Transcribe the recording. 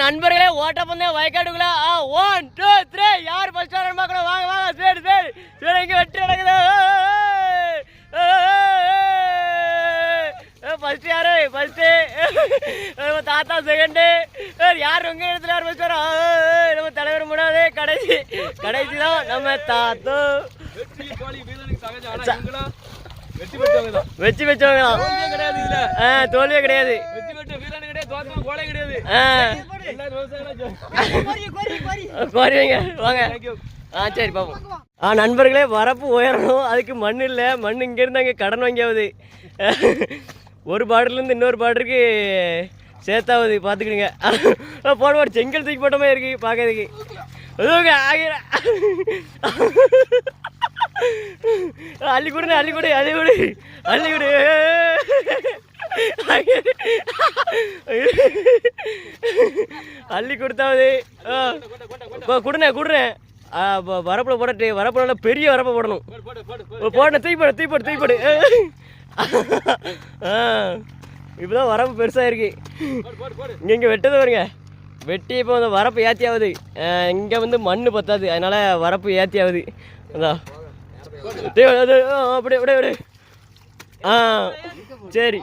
நண்பர்களே ஓட்டப்பந்தயம் வயக்காடுக்குள்ள 1 2 3 யார் ஃபர்ஸ்ட் வரணும் பார்க்கணும். வாங்க வாங்க சரி சரி சரி இங்கே வெற்றி நடக்குது. ஃபர்ஸ்ட் யாரு ஃபர்ஸ்ட் நம்ம தாத்தா செகண்டு யார் உங்க இடத்துல யார் ஃபர்ஸ்ட் வரோம். நம்ம தலைவர் மூணாவது கடைசி கடைசி தான் நம்ம தாத்தா. வெற்றி பெற்றவங்க தோல்வியே கிடையாது. வாங்க சரி பாப்போம். நண்பர்களே வரப்பு உயரணும், அதுக்கு மண் இல்லை. மண் இங்கேருந்து அங்கே கடன் வாங்கியாவது ஒரு பார்டர்லேருந்து இன்னொரு பார்டருக்கு சேர்த்தாவது பார்த்துக்கிடுங்க. போட செங்கல் தூக்கி போட்ட மாதிரி இருக்கு பார்க்கறதுக்கு. அள்ளி கொடுங்க அள்ளி கொடு அள்ளி கொடு அள்ளி கொடு அள்ளி கொடுத்தாவது கொடுனேன் கொடுறேன். வரப்பில் போடட்டு, வரப்பில் நல்லா பெரிய வரப்பை போடணும். போடணும் தூக்கிப்போடு தூக்கிப்போடு தூக்கிப்போடு. இப்போதான் வரப்பு பெருசாக இருக்கு. இங்கே வெட்டது வருங்க வெட்டி இப்போ அந்த வரப்பு ஏற்றி ஆகுது. இங்கே வந்து மண் பத்தாது, அதனால் வரப்பு ஏற்றி ஆகுது. அதான் அப்படியே அப்படியே அப்படியே சரி